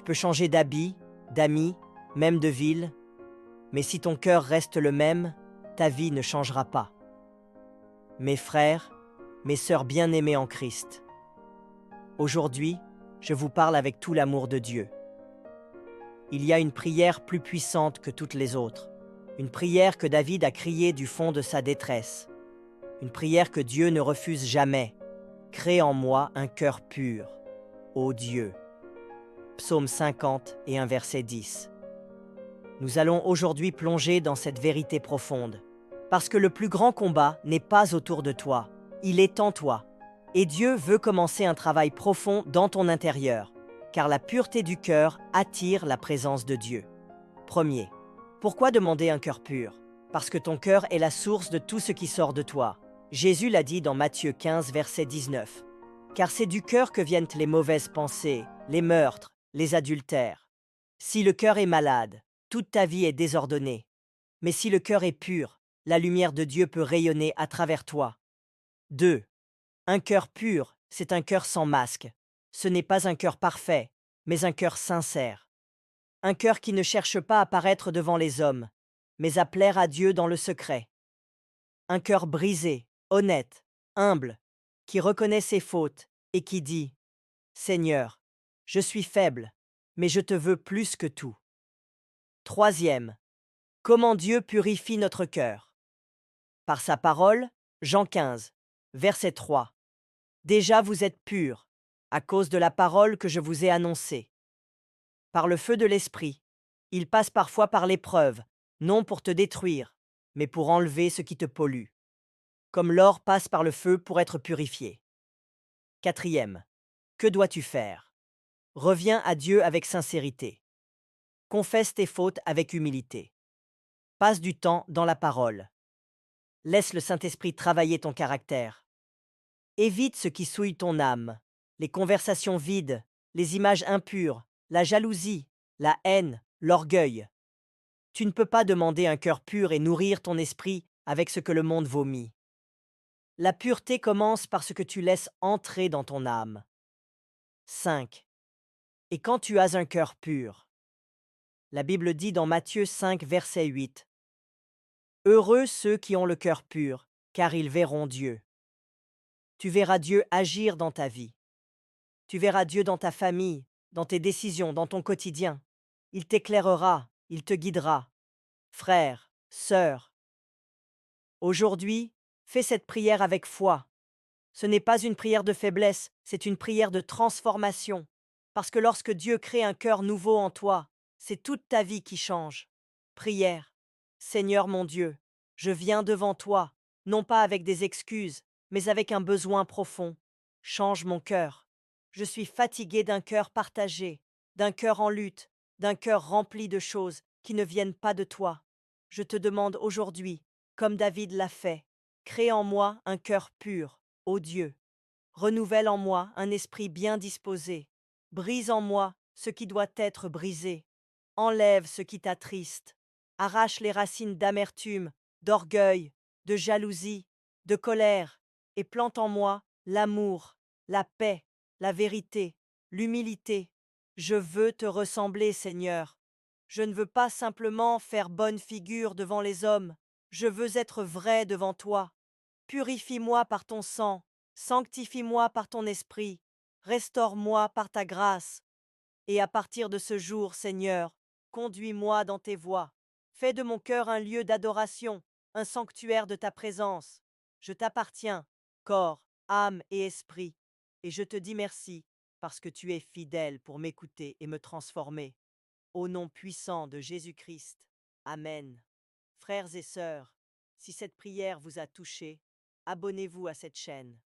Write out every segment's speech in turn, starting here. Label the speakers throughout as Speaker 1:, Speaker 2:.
Speaker 1: Tu peux changer d'habit, d'amis, même de ville, mais si ton cœur reste le même, ta vie ne changera pas. Mes frères, mes sœurs bien-aimés en Christ, aujourd'hui, je vous parle avec tout l'amour de Dieu. Il y a une prière plus puissante que toutes les autres, une prière que David a criée du fond de sa détresse, une prière que Dieu ne refuse jamais. Crée en moi un cœur pur, ô Dieu. Psaume 50 et un verset 10. Nous allons aujourd'hui plonger dans cette vérité profonde, parce que le plus grand combat n'est pas autour de toi, il est en toi. Et Dieu veut commencer un travail profond dans ton intérieur, car la pureté du cœur attire la présence de Dieu. Premier. Pourquoi demander un cœur pur? Parce que ton cœur est la source de tout ce qui sort de toi. Jésus l'a dit dans Matthieu 15, verset 19. Car c'est du cœur que viennent les mauvaises pensées, les meurtres, les adultères. Si le cœur est malade, toute ta vie est désordonnée. Mais si le cœur est pur, la lumière de Dieu peut rayonner à travers toi. 2. Un cœur pur, c'est un cœur sans masque. Ce n'est pas un cœur parfait, mais un cœur sincère. Un cœur qui ne cherche pas à paraître devant les hommes, mais à plaire à Dieu dans le secret. Un cœur brisé, honnête, humble, qui reconnaît ses fautes et qui dit « Seigneur, je suis faible, mais je te veux plus que tout. » Troisième, comment Dieu purifie notre cœur? Par sa parole, Jean 15, verset 3. Déjà vous êtes purs, à cause de la parole que je vous ai annoncée. Par le feu de l'Esprit, il passe parfois par l'épreuve, non pour te détruire, mais pour enlever ce qui te pollue. Comme l'or passe par le feu pour être purifié. Quatrième, que dois-tu faire? Reviens à Dieu avec sincérité. Confesse tes fautes avec humilité. Passe du temps dans la parole. Laisse le Saint-Esprit travailler ton caractère. Évite ce qui souille ton âme, les conversations vides, les images impures, la jalousie, la haine, l'orgueil. Tu ne peux pas demander un cœur pur et nourrir ton esprit avec ce que le monde vomit. La pureté commence par ce que tu laisses entrer dans ton âme. 5. Et quand tu as un cœur pur? La Bible dit dans Matthieu 5, verset 8. Heureux ceux qui ont le cœur pur, car ils verront Dieu. Tu verras Dieu agir dans ta vie. Tu verras Dieu dans ta famille, dans tes décisions, dans ton quotidien. Il t'éclairera, il te guidera. Frère, sœur, aujourd'hui, fais cette prière avec foi. Ce n'est pas une prière de faiblesse, c'est une prière de transformation. Parce que lorsque Dieu crée un cœur nouveau en toi, c'est toute ta vie qui change. Prière. Seigneur mon Dieu, je viens devant toi, non pas avec des excuses, mais avec un besoin profond. Change mon cœur. Je suis fatigué d'un cœur partagé, d'un cœur en lutte, d'un cœur rempli de choses qui ne viennent pas de toi. Je te demande aujourd'hui, comme David l'a fait, crée en moi un cœur pur, ô Dieu. Renouvelle en moi un esprit bien disposé. Brise en moi ce qui doit être brisé. Enlève ce qui t'attriste. Arrache les racines d'amertume, d'orgueil, de jalousie, de colère, et plante en moi l'amour, la paix, la vérité, l'humilité. Je veux te ressembler, Seigneur. Je ne veux pas simplement faire bonne figure devant les hommes. Je veux être vrai devant toi. Purifie-moi par ton sang. Sanctifie-moi par ton esprit, restaure-moi par ta grâce. Et à partir de ce jour, Seigneur, conduis-moi dans tes voies. Fais de mon cœur un lieu d'adoration, un sanctuaire de ta présence. Je t'appartiens, corps, âme et esprit, et je te dis merci, parce que tu es fidèle pour m'écouter et me transformer. Au nom puissant de Jésus-Christ. Amen. Frères et sœurs, si cette prière vous a touché, abonnez-vous à cette chaîne.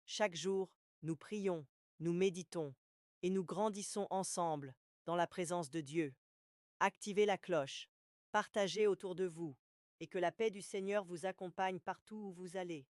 Speaker 1: Chaque jour, nous prions, nous méditons et nous grandissons ensemble dans la présence de Dieu. Activez la cloche, partagez autour de vous et que la paix du Seigneur vous accompagne partout où vous allez.